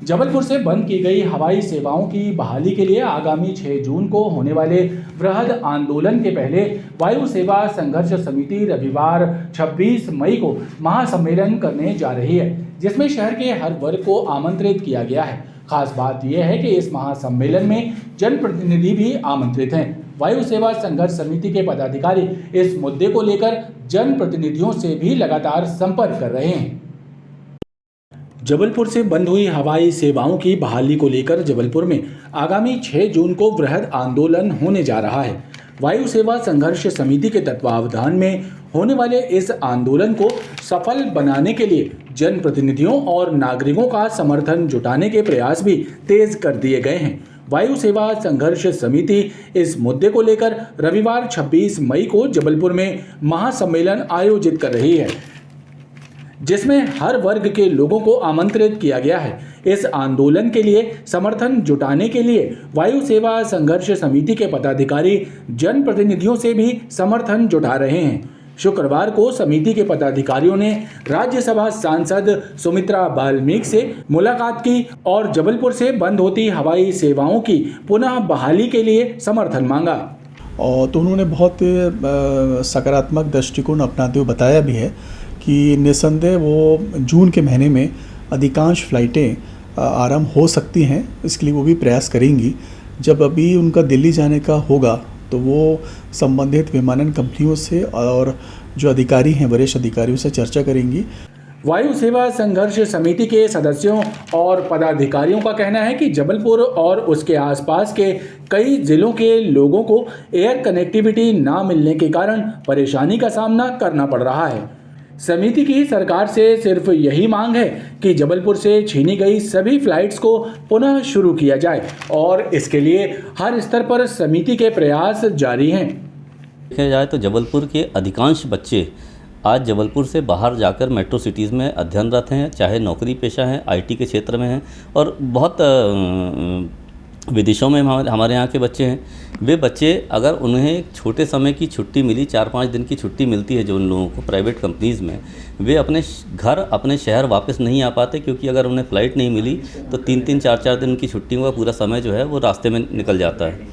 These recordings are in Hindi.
जबलपुर से बंद की गई हवाई सेवाओं की बहाली के लिए आगामी 6 जून को होने वाले वृहद आंदोलन के पहले वायु सेवा संघर्ष समिति रविवार 26 मई को महासम्मेलन करने जा रही है, जिसमें शहर के हर वर्ग को आमंत्रित किया गया है। खास बात यह है कि इस महासम्मेलन में जनप्रतिनिधि भी आमंत्रित हैं। वायु सेवा संघर्ष समिति के पदाधिकारी इस मुद्दे को लेकर जनप्रतिनिधियों से भी लगातार संपर्क कर रहे हैं। जबलपुर से बंद हुई हवाई सेवाओं की बहाली को लेकर जबलपुर में आगामी 6 जून को वृहद आंदोलन होने जा रहा है। वायु सेवा संघर्ष समिति के तत्वावधान में होने वाले इस आंदोलन को सफल बनाने के लिए जनप्रतिनिधियों और नागरिकों का समर्थन जुटाने के प्रयास भी तेज कर दिए गए हैं। वायु सेवा संघर्ष समिति इस मुद्दे को लेकर रविवार 26 मई को जबलपुर में महासम्मेलन आयोजित कर रही है, जिसमें हर वर्ग के लोगों को आमंत्रित किया गया है। इस आंदोलन के लिए समर्थन जुटाने के लिए वायु सेवा संघर्ष समिति के पदाधिकारी जनप्रतिनिधियों से भी समर्थन जुटा रहे हैं। शुक्रवार को समिति के पदाधिकारियों ने राज्यसभा सांसद सुमित्रा बाल्मीकि से मुलाकात की और जबलपुर से बंद होती हवाई सेवाओं की पुनः बहाली के लिए समर्थन मांगा। और तो उन्होंने बहुत सकारात्मक दृष्टिकोण अपनाते हुए बताया भी है कि निस्संदेह वो जून के महीने में अधिकांश फ़्लाइटें आरंभ हो सकती हैं, इसके लिए वो भी प्रयास करेंगी। जब अभी उनका दिल्ली जाने का होगा तो वो संबंधित विमानन कंपनियों से और जो अधिकारी हैं वरिष्ठ अधिकारियों से चर्चा करेंगी। वायु सेवा संघर्ष समिति के सदस्यों और पदाधिकारियों का कहना है कि जबलपुर और उसके आसपास के कई जिलों के लोगों को एयर कनेक्टिविटी ना मिलने के कारण परेशानी का सामना करना पड़ रहा है। समिति की सरकार से सिर्फ यही मांग है कि जबलपुर से छीनी गई सभी फ्लाइट्स को पुनः शुरू किया जाए और इसके लिए हर स्तर पर समिति के प्रयास जारी हैं। देखा जाए तो जबलपुर के अधिकांश बच्चे आज जबलपुर से बाहर जाकर मेट्रो सिटीज़ में अध्ययनरत हैं, चाहे नौकरी पेशा हैं, आईटी के क्षेत्र में हैं और बहुत विदेशों में हमारे यहाँ के बच्चे हैं। वे बच्चे अगर उन्हें छोटे समय की छुट्टी मिली, 4-5 दिन की छुट्टी मिलती है जो उन लोगों को प्राइवेट कंपनीज़ में, वे अपने घर अपने शहर वापस नहीं आ पाते, क्योंकि अगर उन्हें फ़्लाइट नहीं मिली तो 3-3, 4-4 दिन की छुट्टियों का पूरा समय जो है वो रास्ते में निकल जाता है।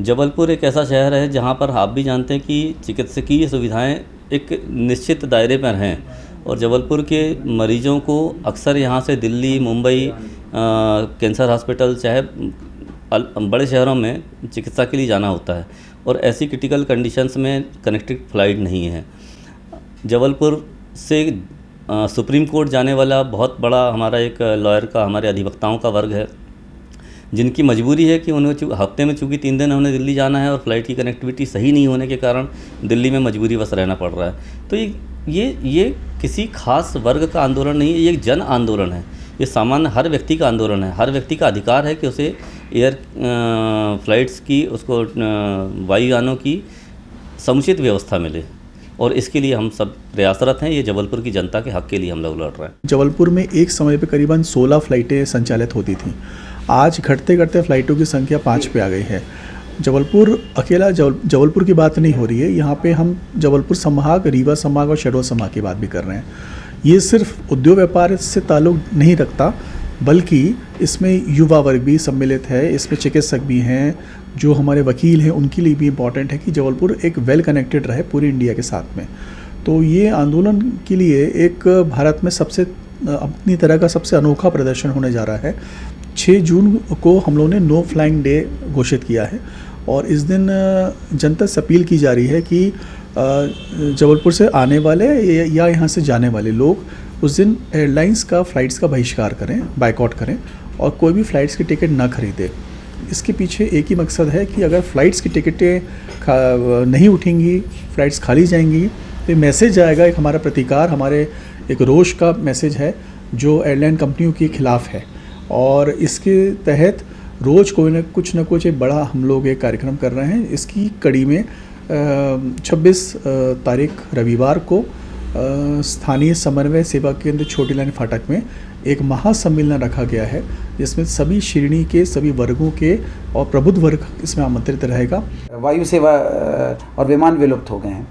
जबलपुर एक ऐसा शहर है जहाँ पर आप भी जानते हैं कि चिकित्सकीय सुविधाएँ एक निश्चित दायरे पर हैं और जबलपुर के मरीजों को अक्सर यहाँ से दिल्ली, मुंबई कैंसर हॉस्पिटल चाहे बड़े शहरों में चिकित्सा के लिए जाना होता है और ऐसी क्रिटिकल कंडीशंस में कनेक्टेड फ़्लाइट नहीं है। जबलपुर से सुप्रीम कोर्ट जाने वाला बहुत बड़ा हमारा एक लॉयर का, हमारे अधिवक्ताओं का वर्ग है, जिनकी मजबूरी है कि उन्हें हफ्ते में चूँकि 3 दिन उन्हें दिल्ली जाना है और फ़्लाइट की कनेक्टिविटी सही नहीं होने के कारण दिल्ली में मजबूरी बस रहना पड़ रहा है। तो ये किसी खास वर्ग का आंदोलन नहीं है, ये एक जन आंदोलन है। ये सामान्य हर व्यक्ति का आंदोलन है। हर व्यक्ति का अधिकार है कि उसे एयर फ्लाइट्स की, उसको वायुयानों की समुचित व्यवस्था मिले और इसके लिए हम सब प्रयासरत हैं। ये जबलपुर की जनता के हक के लिए हम लोग लड़ रहे हैं। जबलपुर में एक समय पे करीबन 16 फ़्लाइटें संचालित होती थीं। आज घटते घटते फ़्लाइटों की संख्या 5 पे आ गई है। जबलपुर अकेला जबलपुर की बात नहीं हो रही है, यहाँ पे हम जबलपुर संभाग, रीवा संभाग और शहडोल संभाग की बात भी कर रहे हैं। ये सिर्फ उद्योग व्यापार से ताल्लुक़ नहीं रखता, बल्कि इसमें युवा वर्ग भी सम्मिलित है, इसमें चिकित्सक भी हैं, जो हमारे वकील हैं, उनके लिए भी इम्पॉर्टेंट है कि जबलपुर एक वेल कनेक्टेड रहे पूरी इंडिया के साथ में। तो ये आंदोलन के लिए एक भारत में अपनी तरह का सबसे अनोखा प्रदर्शन होने जा रहा है। 6 जून को हम लोगों ने नो फ्लाइंग डे घोषित किया है और इस दिन जनता से अपील की जा रही है कि जबलपुर से आने वाले या यहाँ से जाने वाले लोग उस दिन एयरलाइंस का फ़्लाइट्स का बहिष्कार करें, बाइकआउट करें और कोई भी फ़्लाइट्स की टिकट ना खरीदें। इसके पीछे एक ही मकसद है कि अगर फ़्लाइट्स की टिकटें नहीं उठेंगी, फ़्लाइट्स खाली जाएंगी, तो मैसेज आएगा, एक हमारा प्रतिकार, हमारे एक रोष का मैसेज है जो एयरलाइन कंपनियों के ख़िलाफ़ है। और इसके तहत रोज़ कुछ न कुछ एक बड़ा हम लोग एक कार्यक्रम कर रहे हैं। इसकी कड़ी में 26 तारीख रविवार को स्थानीय समन्वय सेवा केंद्र छोटी लाइन फाटक में एक महासम्मेलन रखा गया है, जिसमें सभी श्रेणी के, सभी वर्गों के और प्रबुद्ध वर्ग इसमें आमंत्रित रहेगा। वायु सेवा और विमान विलुप्त हो गए हैं,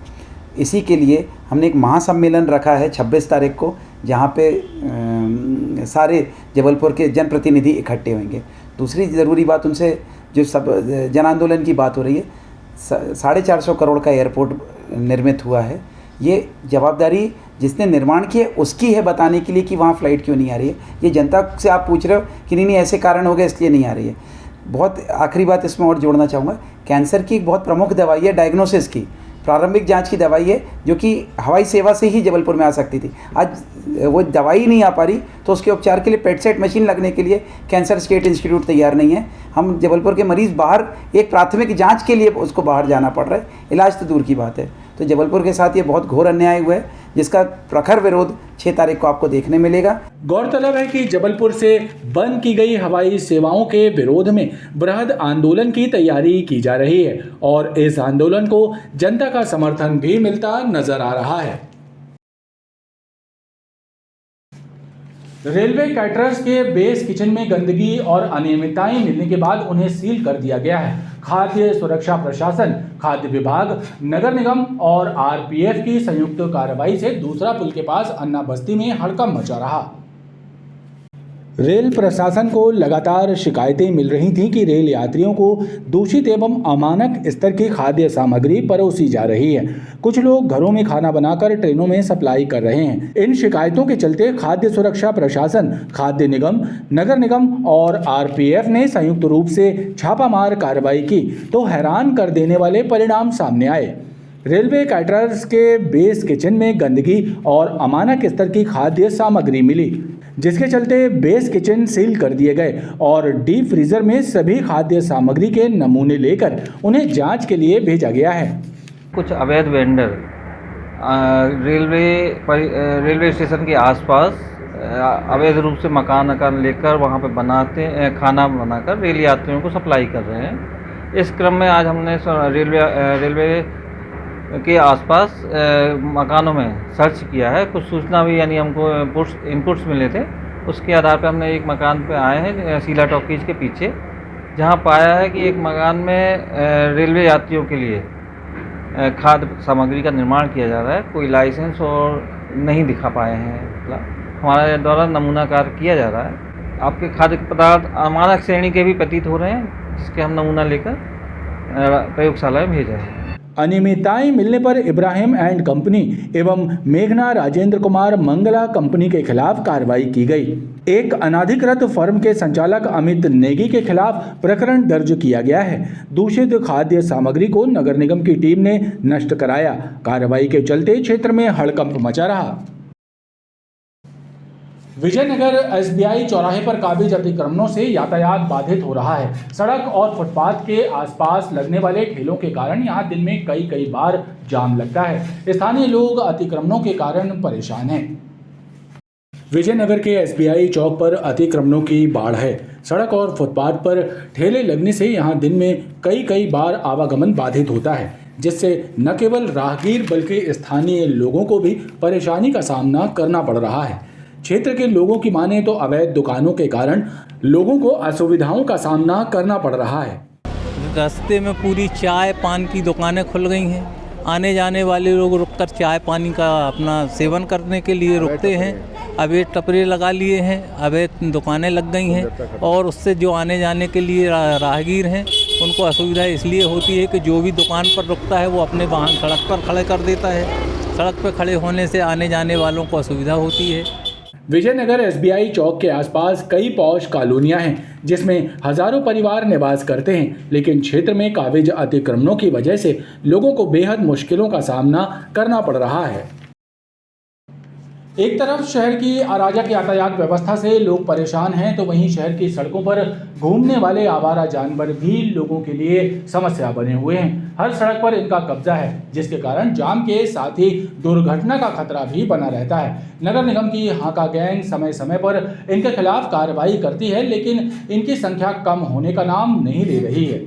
इसी के लिए हमने एक महासम्मेलन रखा है 26 तारीख को, जहाँ पे सारे जबलपुर के जनप्रतिनिधि इकट्ठे होंगे। दूसरी ज़रूरी बात उनसे जो सब जन आंदोलन की बात हो रही है, 450 करोड़ का एयरपोर्ट निर्मित हुआ है। ये जवाबदारी जिसने निर्माण किया उसकी है बताने के लिए कि वहाँ फ़्लाइट क्यों नहीं आ रही है। ये जनता से आप पूछ रहे हो कि नहीं ऐसे कारण हो गए इसलिए नहीं आ रही है। बहुत आखिरी बात इसमें और जोड़ना चाहूँगा, कैंसर की एक बहुत प्रमुख दवाई है डायग्नोसिस की, प्रारंभिक जांच की दवाई है, जो कि हवाई सेवा से ही जबलपुर में आ सकती थी। आज वो दवाई नहीं आ पा रही तो उसके उपचार के लिए पेट सेट मशीन लगने के लिए कैंसर स्टेट इंस्टीट्यूट तैयार नहीं है। हम जबलपुर के मरीज़ बाहर एक प्राथमिक जांच के लिए उसको बाहर जाना पड़ रहा है, इलाज तो दूर की बात है। तो जबलपुर के साथ ये बहुत घोर अन्याय हुआ है, जिसका प्रखर विरोध 6 तारीख को आपको देखने मिलेगा। गौरतलब है कि जबलपुर से बंद की गई हवाई सेवाओं के विरोध में बृहद आंदोलन की तैयारी की जा रही है और इस आंदोलन को जनता का समर्थन भी मिलता नजर आ रहा है। रेलवे कैटरर्स के बेस किचन में गंदगी और अनियमितताएं मिलने के बाद उन्हें सील कर दिया गया है। खाद्य सुरक्षा प्रशासन, खाद्य विभाग, नगर निगम और आरपीएफ की संयुक्त कार्रवाई से दूसरा पुल के पास अन्ना बस्ती में हड़कंप मचा रहा। रेल प्रशासन को लगातार शिकायतें मिल रही थीं कि रेल यात्रियों को दूषित एवं अमानक स्तर की खाद्य सामग्री परोसी जा रही है। कुछ लोग घरों में खाना बनाकर ट्रेनों में सप्लाई कर रहे हैं। इन शिकायतों के चलते खाद्य सुरक्षा प्रशासन, खाद्य निगम, नगर निगम और आरपीएफ ने संयुक्त रूप से छापामार कार्रवाई की तो हैरान कर देने वाले परिणाम सामने आए। रेलवे कैटरर्स के बेस किचन में गंदगी और अमानक स्तर की खाद्य सामग्री मिली, जिसके चलते बेस किचन सील कर दिए गए और डीप फ्रीजर में सभी खाद्य सामग्री के नमूने लेकर उन्हें जांच के लिए भेजा गया है। कुछ अवैध वेंडर रेलवे स्टेशन के आसपास अवैध रूप से मकान लेकर वहां पे खाना बनाकर रेल यात्रियों को सप्लाई कर रहे हैं। इस क्रम में आज हमने रेलवे के आसपास मकानों में सर्च किया है। कुछ सूचना भी यानी हमको इनपुट्स मिले थे, उसके आधार पर हमने एक मकान पे आए हैं शीला टॉकीज के पीछे, जहां पाया है कि एक मकान में रेलवे यात्रियों के लिए खाद्य सामग्री का निर्माण किया जा रहा है। कोई लाइसेंस और नहीं दिखा पाए हैं, हमारे द्वारा नमूनाकार किया जा रहा है। आपके खाद्य पदार्थ अमानक श्रेणी के भी प्रतीत हो रहे हैं, जिसके हम नमूना लेकर प्रयोगशाला में भेजा है। अनियमितताएं मिलने पर इब्राहिम एंड कंपनी एवं मेघना राजेंद्र कुमार मंगला कंपनी के खिलाफ कार्रवाई की गई। एक अनाधिकृत फर्म के संचालक अमित नेगी के खिलाफ प्रकरण दर्ज किया गया है। दूषित खाद्य सामग्री को नगर निगम की टीम ने नष्ट कराया। कार्रवाई के चलते क्षेत्र में हड़कंप मचा रहा। विजयनगर एसबीआई चौराहे पर काबिज अतिक्रमणों से यातायात बाधित हो रहा है। सड़क और फुटपाथ के आसपास लगने वाले ठेलों के कारण यहां दिन में कई बार जाम लगता है। स्थानीय लोग अतिक्रमणों के कारण परेशान हैं। विजयनगर के एसबीआई चौक पर अतिक्रमणों की बाढ़ है। सड़क और फुटपाथ पर ठेले लगने से यहां दिन में कई बार आवागमन बाधित होता है, जिससे न केवल राहगीर बल्कि स्थानीय लोगों को भी परेशानी का सामना करना पड़ रहा है। क्षेत्र के लोगों की माने तो अवैध दुकानों के कारण लोगों को असुविधाओं का सामना करना पड़ रहा है। रास्ते में पूरी चाय पान की दुकानें खुल गई हैं। आने जाने वाले लोग रुककर चाय पानी का अपना सेवन करने के लिए रुकते हैं। अवैध टपरे लगा लिए हैं, अवैध दुकानें लग गई हैं और उससे जो आने जाने के लिए राहगीर हैं उनको असुविधा इसलिए होती है कि जो भी दुकान पर रुकता है वो अपने वाहन सड़क पर खड़े कर देता है। सड़क पर खड़े होने से आने जाने वालों को असुविधा होती है। विजयनगर एसबीआई चौक के आसपास कई पॉश कॉलोनियां हैं, जिसमें हजारों परिवार निवास करते हैं, लेकिन क्षेत्र में काबिज अतिक्रमणों की वजह से लोगों को बेहद मुश्किलों का सामना करना पड़ रहा है। एक तरफ शहर की अराजक यातायात व्यवस्था से लोग परेशान हैं, तो वहीं शहर की सड़कों पर घूमने वाले आवारा जानवर भी लोगों के लिए समस्या बने हुए हैं। हर सड़क पर इनका कब्जा है, जिसके कारण जाम के साथ ही दुर्घटना का खतरा भी बना रहता है। नगर निगम की हाका गैंग समय समय पर इनके खिलाफ कार्रवाई करती है, लेकिन इनकी संख्या कम होने का नाम नहीं ले रही है।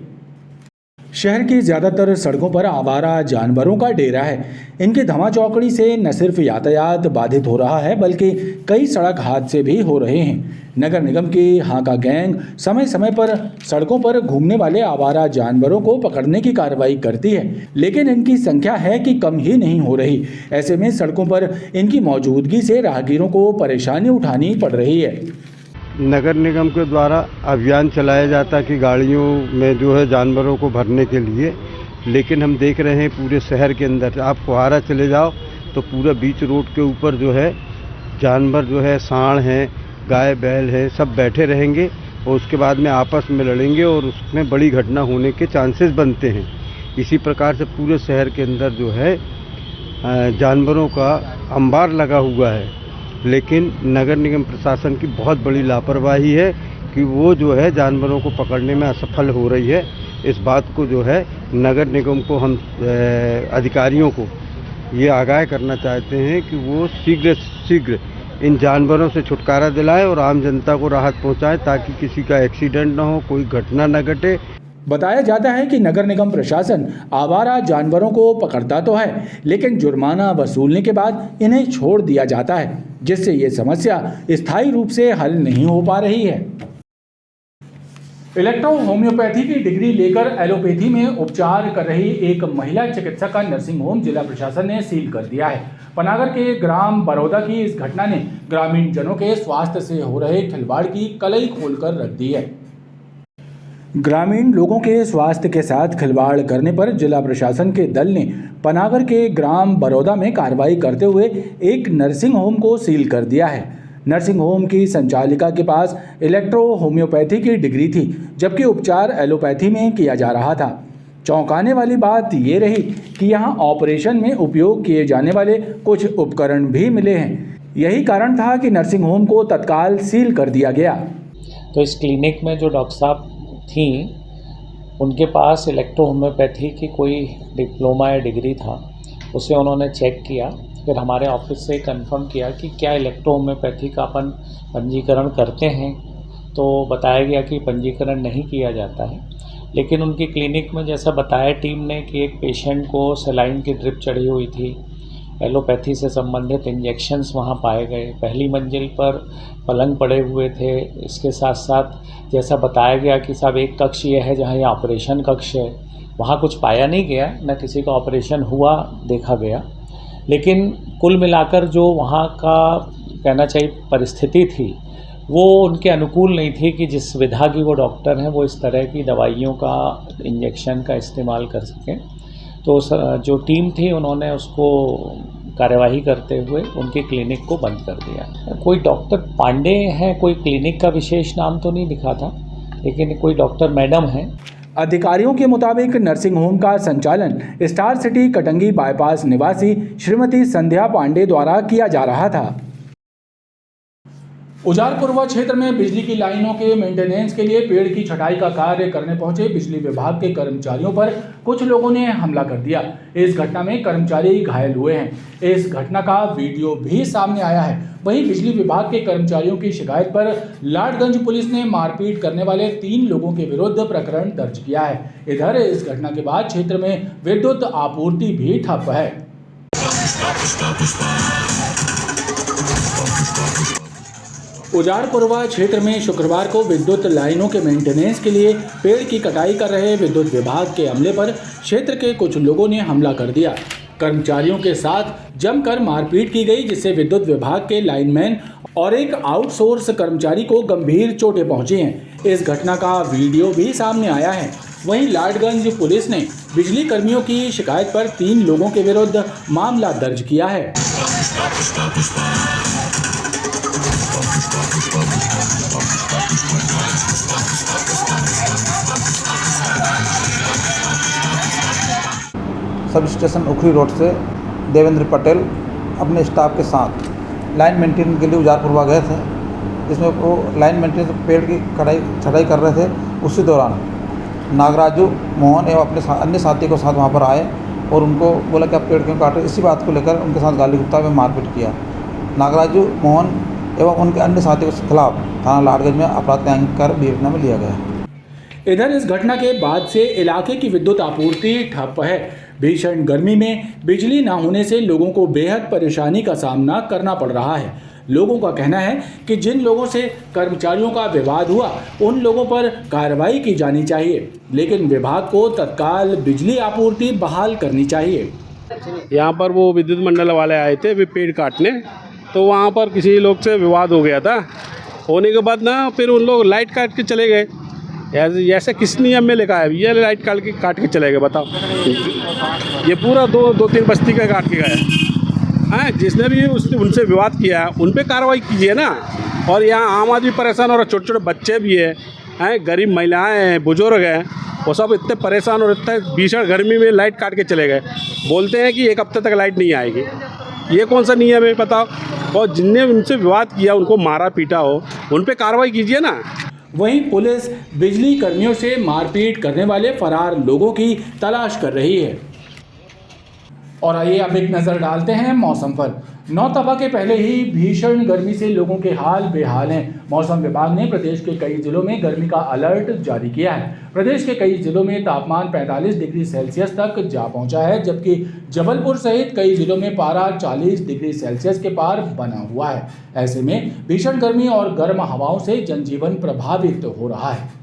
शहर की ज़्यादातर सड़कों पर आवारा जानवरों का डेरा है। इनकी धमाचौकड़ी से न सिर्फ यातायात बाधित हो रहा है, बल्कि कई सड़क हादसे भी हो रहे हैं। नगर निगम की हाका गैंग समय समय पर सड़कों पर घूमने वाले आवारा जानवरों को पकड़ने की कार्रवाई करती है, लेकिन इनकी संख्या है कि कम ही नहीं हो रही। ऐसे में सड़कों पर इनकी मौजूदगी से राहगीरों को परेशानी उठानी पड़ रही है। नगर निगम के द्वारा अभियान चलाया जाता कि गाड़ियों में जो है जानवरों को भरने के लिए, लेकिन हम देख रहे हैं पूरे शहर के अंदर आप कोहारा चले जाओ तो पूरा बीच रोड के ऊपर जो है जानवर जो है सांड हैं, गाय बैल है, सब बैठे रहेंगे और उसके बाद में आपस में लड़ेंगे और उसमें बड़ी घटना होने के चांसेस बनते हैं। इसी प्रकार से पूरे शहर के अंदर जो है जानवरों का अंबार लगा हुआ है, लेकिन नगर निगम प्रशासन की बहुत बड़ी लापरवाही है कि वो जो है जानवरों को पकड़ने में असफल हो रही है। इस बात को जो है नगर निगम को हम अधिकारियों को ये आगाह करना चाहते हैं कि वो शीघ्र शीघ्र इन जानवरों से छुटकारा दिलाएं और आम जनता को राहत पहुंचाएं ताकि किसी का एक्सीडेंट ना हो, कोई घटना न घटे। बताया जाता है कि नगर निगम प्रशासन आवारा जानवरों को पकड़ता तो है, लेकिन जुर्माना वसूलने के बाद इन्हें छोड़ दिया जाता है, जिससे ये समस्या स्थायी रूप से हल नहीं हो पा रही है। इलेक्ट्रो होम्योपैथी की डिग्री लेकर एलोपैथी में उपचार कर रही एक महिला चिकित्सक का नर्सिंग होम जिला प्रशासन ने सील कर दिया है। पनागर के ग्राम बरौदा की इस घटना ने ग्रामीण जनों के स्वास्थ्य से हो रहे खिलवाड़ की कलई खोलकर रख दी है। ग्रामीण लोगों के स्वास्थ्य के साथ खिलवाड़ करने पर जिला प्रशासन के दल ने पनागर के ग्राम बरौदा में कार्रवाई करते हुए एक नर्सिंग होम को सील कर दिया है। नर्सिंग होम की संचालिका के पास इलेक्ट्रो होम्योपैथी की डिग्री थी, जबकि उपचार एलोपैथी में किया जा रहा था। चौंकाने वाली बात ये रही कि यहाँ ऑपरेशन में उपयोग किए जाने वाले कुछ उपकरण भी मिले हैं। यही कारण था कि नर्सिंग होम को तत्काल सील कर दिया गया। तो इस क्लिनिक में जो डॉक्टर साहब थी, उनके पास इलेक्ट्रो होम्योपैथी की कोई डिप्लोमा या डिग्री था, उसे उन्होंने चेक किया। फिर हमारे ऑफिस से कंफर्म किया कि क्या इलेक्ट्रो होम्योपैथी का अपन पंजीकरण करते हैं, तो बताया गया कि पंजीकरण नहीं किया जाता है। लेकिन उनकी क्लिनिक में जैसा बताया टीम ने कि एक पेशेंट को सलाइन की ड्रिप चढ़ी हुई थी, एलोपैथी से संबंधित इंजेक्शन्स वहाँ पाए गए, पहली मंजिल पर पलंग पड़े हुए थे। इसके साथ साथ जैसा बताया गया कि साहब एक कक्ष ये है जहाँ ये ऑपरेशन कक्ष है, वहाँ कुछ पाया नहीं गया, न किसी का ऑपरेशन हुआ देखा गया। लेकिन कुल मिलाकर जो वहाँ का कहना चाहिए परिस्थिति थी वो उनके अनुकूल नहीं थी कि जिस विधा की वो डॉक्टर हैं वो इस तरह की दवाइयों का इंजेक्शन का इस्तेमाल कर सकें। तो जो टीम थी उन्होंने उसको कार्यवाही करते हुए उनके क्लिनिक को बंद कर दिया। कोई डॉक्टर पांडे हैं, कोई क्लिनिक का विशेष नाम तो नहीं लिखा था, लेकिन कोई डॉक्टर मैडम हैं। अधिकारियों के मुताबिक नर्सिंग होम का संचालन स्टार सिटी कटंगी बाईपास निवासी श्रीमती संध्या पांडे द्वारा किया जा रहा था। उजारपुरवा क्षेत्र में बिजली की लाइनों के मेंटेनेंस के लिए पेड़ की छटाई का कार्य करने पहुंचे बिजली विभाग के कर्मचारियों पर कुछ लोगों ने हमला कर दिया। इस घटना में कर्मचारी घायल हुए हैं। इस घटना का वीडियो भी सामने आया है। वहीं बिजली विभाग के कर्मचारियों की शिकायत पर लाडगंज पुलिस ने मारपीट करने वाले 3 लोगों के विरुद्ध प्रकरण दर्ज किया है। इधर इस घटना के बाद क्षेत्र में विद्युत आपूर्ति भी ठप है। उजारपुरवा क्षेत्र में शुक्रवार को विद्युत लाइनों के मेंटेनेंस के लिए पेड़ की कटाई कर रहे विद्युत विभाग के अमले पर क्षेत्र के कुछ लोगों ने हमला कर दिया। कर्मचारियों के साथ जमकर मारपीट की गई, जिससे विद्युत विभाग के लाइनमैन और एक आउटसोर्स कर्मचारी को गंभीर चोटें पहुंची हैं। इस घटना का वीडियो भी सामने आया है। वहीं लाडगंज पुलिस ने बिजली कर्मियों की शिकायत पर 3 लोगों के विरुद्ध मामला दर्ज किया है। सब स्टेशन उखरी रोड से देवेंद्र पटेल अपने स्टाफ के साथ लाइन मेंटेनेंस के लिए उजारपुरवा गए थे, जिसमें वो लाइन मेंटेनेंस पेड़ की छटाई कर रहे थे। उसी दौरान नागराजू मोहन एवं अपने अन्य साथी को साथ वहाँ पर आए और उनको बोला कि आप पेड़ क्यों काट रहे। इसी बात को लेकर उनके साथ गाली गुप्ता में मारपीट किया। नागराजू मोहन एवं उनके अन्य साथियों के खिलाफ थाना लाडगंज में अपराध कायम कर विवेचना में लिया गया। इधर इस घटना के बाद से इलाके की विद्युत आपूर्ति ठप है। भीषण गर्मी में बिजली न होने से लोगों को बेहद परेशानी का सामना करना पड़ रहा है। लोगों का कहना है कि जिन लोगों से कर्मचारियों का विवाद हुआ उन लोगों पर कार्रवाई की जानी चाहिए, लेकिन विभाग को तत्काल बिजली आपूर्ति बहाल करनी चाहिए। यहाँ पर वो विद्युत मंडल वाले आए थे पेड़ काटने, तो वहाँ पर किसी लोग से विवाद हो गया था। होने के बाद ना फिर उन लोग लाइट काट के चले गए। ऐसे किस नियम में लिखा है? ये लाइट काट के चले गए, बताओ। ये पूरा दो तीन बस्ती का काट के गए हैं। जिसने भी उनसे विवाद किया है उन पे कार्रवाई कीजिए ना। और यहाँ आम आदमी परेशान हो रहा, छोटे छोटे बच्चे भी हैं, गरीब महिलाएं हैं, बुजुर्ग हैं, वो सब इतने परेशान और इतने भीषण गर्मी में लाइट काट के चले गए। बोलते हैं कि 1 हफ्ते तक लाइट नहीं आएगी। ये कौन सा नियम है बताओ? और जिनने उनसे विवाद किया, उनको मारा पीटा हो, उन पे कार्रवाई कीजिए ना। वहीं पुलिस बिजली कर्मियों से मारपीट करने वाले फरार लोगों की तलाश कर रही है। और आइए अब एक नज़र डालते हैं मौसम पर। नौतपा के पहले ही भीषण गर्मी से लोगों के हाल बेहाल हैं। मौसम विभाग ने प्रदेश के कई जिलों में गर्मी का अलर्ट जारी किया है। प्रदेश के कई जिलों में तापमान 45 डिग्री सेल्सियस तक जा पहुंचा है, जबकि जबलपुर सहित कई जिलों में पारा 40 डिग्री सेल्सियस के पार बना हुआ है। ऐसे में भीषण गर्मी और गर्म हवाओं से जनजीवन प्रभावित हो रहा है।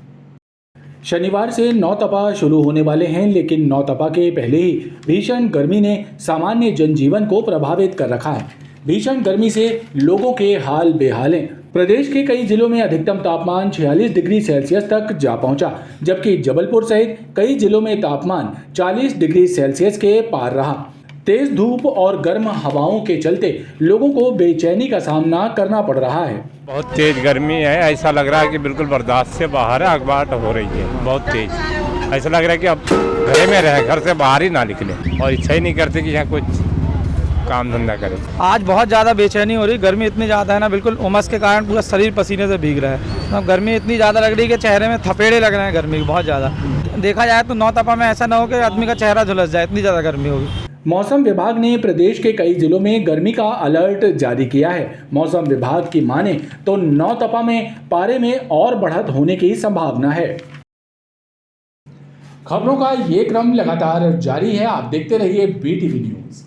शनिवार से नौतपा शुरू होने वाले हैं, लेकिन नौतपा के पहले ही भीषण गर्मी ने सामान्य जनजीवन को प्रभावित कर रखा है। भीषण गर्मी से लोगों के हाल बेहाल हैं। प्रदेश के कई जिलों में अधिकतम तापमान 46 डिग्री सेल्सियस तक जा पहुंचा, जबकि जबलपुर सहित कई जिलों में तापमान 40 डिग्री सेल्सियस के पार रहा। तेज धूप और गर्म हवाओं के चलते लोगों को बेचैनी का सामना करना पड़ रहा है। बहुत तेज गर्मी है, ऐसा लग रहा है कि बिल्कुल बर्दाश्त से बाहर है, अगवाट हो रही है बहुत तेज। ऐसा लग रहा है कि अब घर में रहे, घर से बाहर ही ना निकले, और इच्छा ही नहीं करते कि यहाँ कुछ काम धंधा करें। आज बहुत ज़्यादा बेचैनी हो रही है। गर्मी इतनी ज़्यादा है ना, बिल्कुल उमस के कारण पूरा शरीर पसीने से भीग रहा है। तो गर्मी इतनी ज़्यादा लग रही है कि चेहरे में थपेड़े लग रहे हैं गर्मी के, बहुत ज़्यादा। देखा जाए तो नौतपा में ऐसा ना हो कि आदमी का चेहरा झुलस जाए, इतनी ज़्यादा गर्मी होगी। मौसम विभाग ने प्रदेश के कई जिलों में गर्मी का अलर्ट जारी किया है। मौसम विभाग की माने तो नौतपा में पारे में और बढ़त होने की संभावना है। खबरों का ये क्रम लगातार जारी है। आप देखते रहिए BTV न्यूज़।